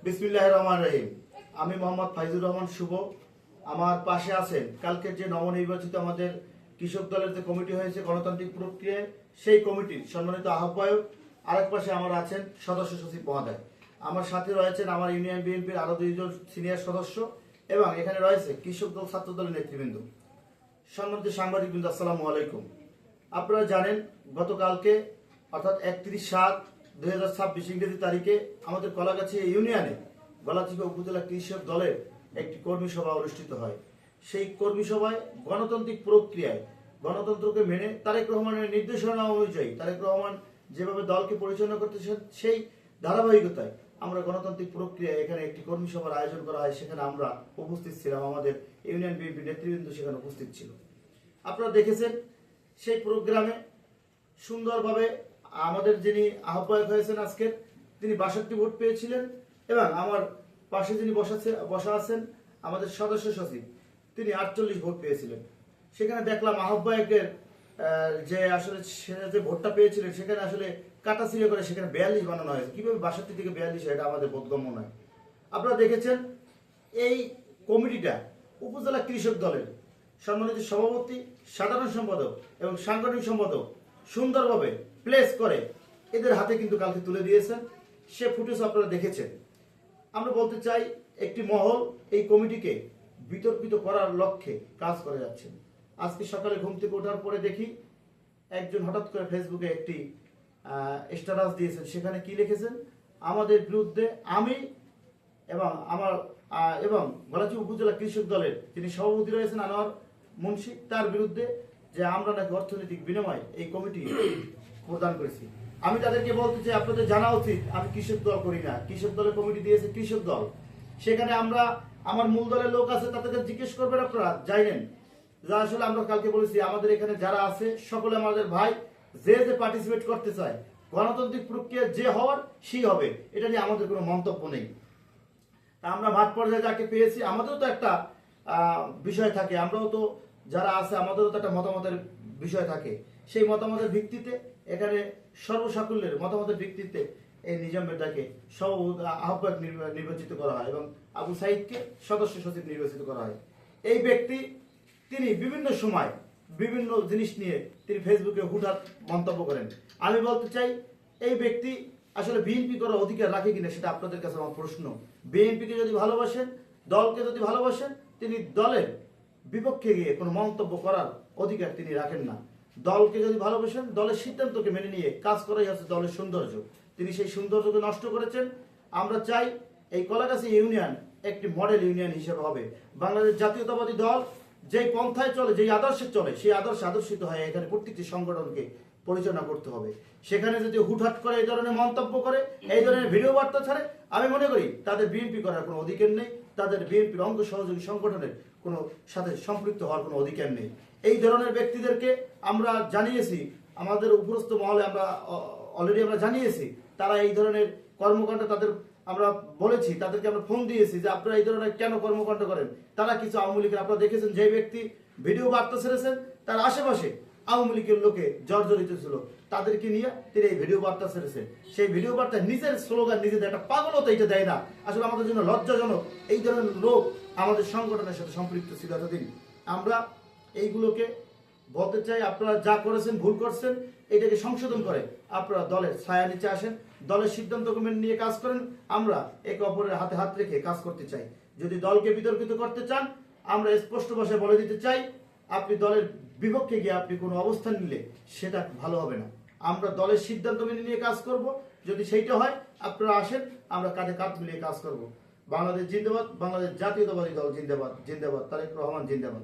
বিসমিল্লাহির রহমানির রহিম। আমি মোহাম্মদ ফাইজুর রহমান শুভ। আমার পাশে আছেন কালকের যে নবনির্বাচিত আমাদের কৃষক দলের যে কমিটি হয়েছে গণতান্ত্রিক প্রক্রিয়ায়, সেই কমিটির সম্মানিত আহ্বায়ক। আরেক পাশে আমার আছেন সদস্য সচিব মহোদয়। আমার সাথে রয়েছেন আমার ইউনিয়ন বিএনপির আরো দুইজন সিনিয়র সদস্য এবং এখানে রয়েছে কৃষক দল ছাত্র দলের নেতৃবৃন্দ। সম্মানিত সাংবাদিকবৃন্দ, আসসালামু আলাইকুম। আপনারা জানেন গতকালকে অর্থাৎ 31/7/2026 ইংরেজি তারিখে আমাদের কলাগাছি ইউনিয়নে গলাচিপা উপজেলা কৃষক দলের একটি কর্মী সভা অনুষ্ঠিত হয়। সেই কর্মী সভায় গণতান্ত্রিক প্রক্রিয়ায় গণতন্ত্রকে মেনে তারেক রহমানের নির্দেশনা অনুযায়ী তারেক রহমান যেভাবে দলকে পরিচালনা করতেছেন সেই ধারাবাহিকতায় আমরা গণতান্ত্রিক প্রক্রিয়ায় এখানে একটি কর্মী সভার আয়োজন করা হয়। সেখানে আমরা উপস্থিত ছিলাম, আমাদের ইউনিয়ন বিএনপি নেতৃবৃন্দ সেখানে উপস্থিত ছিল। আপনারা দেখেছেন সেই প্রোগ্রামে সুন্দরভাবে আমাদের যিনি আহ্বায়ক হয়েছেন আজকের, তিনি 62 ভোট পেয়েছিলেন এবং আমার পাশে যিনি বসা আছেন আমাদের সদস্য সচিব, তিনি 48 ভোট পেয়েছিলেন। সেখানে দেখলাম আহ্বায়কের যে আসলে যে ভোটটা পেয়েছিলেন সেখানে আসলে কাটাছিড়ে করে সেখানে 42 বানানো হয়েছে। কিভাবে 62 থেকে 42 এটা আমাদের বোধগম্য নয়। আপনারা দেখেছেন এই কমিটিটা উপজেলা কৃষক দলের সম্মানিত সভাপতি, সাধারণ সম্পাদক এবং সাংগঠনিক সম্পাদক সুন্দরভাবে প্লেস করে এদের হাতে কিন্তু কালকে তুলে দিয়েছেন। সে ফুটেজ আপনারা দেখেছেন। আমরা বলতে চাই একটি মহল এই কমিটিকে বিতর্কিত করার লক্ষ্যে কাজ করে যাচ্ছেন। আজকে সকালে ঘুম থেকে ওঠার পরে দেখি একজন হঠাৎ করে ফেসবুকে একটি স্ট্যাটাস দিয়েছেন। সেখানে কি লিখেছেন? আমাদের বিরুদ্ধে আমি এবং গলাচিপা উপজেলা কৃষক দলের যিনি সভাপতি রয়েছেন আনোয়ার মুন্সি, তার বিরুদ্ধে যে আমরা নাকি অর্থনৈতিক বিনিময়ে এই কমিটি প্রদান করেছি। আমি তাদেরকে বলতে চাই, আপনাদের জানা উচিত আমি কৃষক দল করি না। কৃষক দলের কমিটি দিয়েছে কৃষক দল। সেখানে আমার মূল দলের লোক আছে, তাদেরকে জিজ্ঞেস করবেন আপনারা, জানেন যা আসলে আমরা কালকে বলেছি আমাদের এখানে যারা আছে সকলে আমাদের ভাই। যে পার্টিসিপেট করতে চায় গণতান্ত্রিক প্রক্রিয়া যে হওয়ার সেই হবে, এটা নিয়ে আমাদের কোনো মন্তব্য নেই। তা আমরা মাঠ পর্যায়ে যাকে পেয়েছি আমাদেরও তো একটা বিষয় থাকে, আমরাও তো যারা আছে আমাদেরও তো একটা মতামতের বিষয় থাকে। সেই মতামতের ভিত্তিতে এখানে সর্বসাকুল্যের মতামতের ভিত্তিতে এই নিজাম বেটাকে আহ্বায়ক নির্বাচিত করা হয় এবং আবু সাইদকে সদস্য সচিব নির্বাচিত করা হয়। এই ব্যক্তি তিনি বিভিন্ন সময় বিভিন্ন জিনিস নিয়ে তিনি ফেসবুকে হুটহাট মন্তব্য করেন। আমি বলতে চাই এই ব্যক্তি আসলে বিএনপি করার অধিকার রাখে কিনা সেটা আপনাদের কাছে আমার প্রশ্ন। বিএনপিকে যদি ভালোবাসেন, দলকে যদি ভালোবাসেন, তিনি দলের বিপক্ষে গিয়ে কোনো মন্তব্য করার অধিকার তিনি রাখেন না। দলকে যদি ভালোবাসেন, দলের সিদ্ধান্তকে মেনে নিয়ে কাজ করাই হচ্ছে দলের সৌন্দর্য। তিনি সেই সৌন্দর্যকে নষ্ট করেছেন। আমরা চাই এই কলাগাছি ইউনিয়ন একটি মডেল ইউনিয়ন হিসেবে হবে। বাংলাদেশ জাতীয়তাবাদী দল যেই পন্থায় চলে, যেই আদর্শে চলে, সেই আদর্শিত হয় এখানে প্রত্যেকটি সংগঠনকে পরিচালনা করতে হবে। সেখানে যদি হুটহাট করে এই ধরনের মন্তব্য করে, এই ধরনের ভিডিও বার্তা ছাড়ে, আমি মনে করি তাদের বিএনপি করার কোনো অধিকার নেই, তাদের বিএনপির অঙ্গ সহযোগী সংগঠনের কোনো সাথে সম্পৃক্ত হওয়ার কোনো অধিকার নেই। এই ধরনের ব্যক্তিদেরকে আমরা জানিয়েছি, আমাদের উপরস্থ মহলে আমরা অলরেডি আমরা জানিয়েছি, তারা এই ধরনের কর্মকাণ্ড তাদের আমরা বলেছি, তাদেরকে আমরা ফোন দিয়েছি যে আপনারা এই ধরনের কেন কর্মকাণ্ড করেন। তারা কিছু আওয়ামী লীগের, আপনারা দেখেছেন যে ব্যক্তি ভিডিও বার্তা ছেড়েছেন তার আশেপাশে আওয়ামী লীগের লোকে জর্জরিত ছিল, তাদেরকে নিয়ে তিনি এই ভিডিও বার্তা ছেড়েছেন। সেই ভিডিও বার্তা নিজের স্লোগান নিজেদের একটা পাগলতা এটা দেয় না। আসলে আমাদের জন্য লজ্জাজনক এই ধরনের লোক আমাদের সংগঠনের সাথে সম্পৃক্ত ছিল এতদিন। আমরা এইগুলোকে বলতে চাই, আপনারা যা করেছেন ভুল করছেন, এটাকে সংশোধন করে আপনারা দলের ছায়া নিচে আসেন, দলের সিদ্ধান্ত মেনে নিয়ে কাজ করেন। আমরা একে অপরের হাতে হাত রেখে কাজ করতে চাই। যদি দলকে বিতর্কিত করতে চান, আমরা স্পষ্ট ভাষায় বলে দিতে চাই, আপনি দলের বিপক্ষে গিয়ে আপনি কোনো অবস্থান নিলে সেটা ভালো হবে না। আমরা দলের সিদ্ধান্ত মেনে নিয়ে কাজ করব। যদি সেইটা হয় আপনারা আসেন, আমরা কাঁধে কাঁধ মিলিয়ে কাজ করব। বাংলাদেশ জিন্দাবাদ, বাংলাদেশ জাতীয়তাবাদী দল জিন্দাবাদ, জিন্দাবাদ, তারেক রহমান জিন্দাবাদ।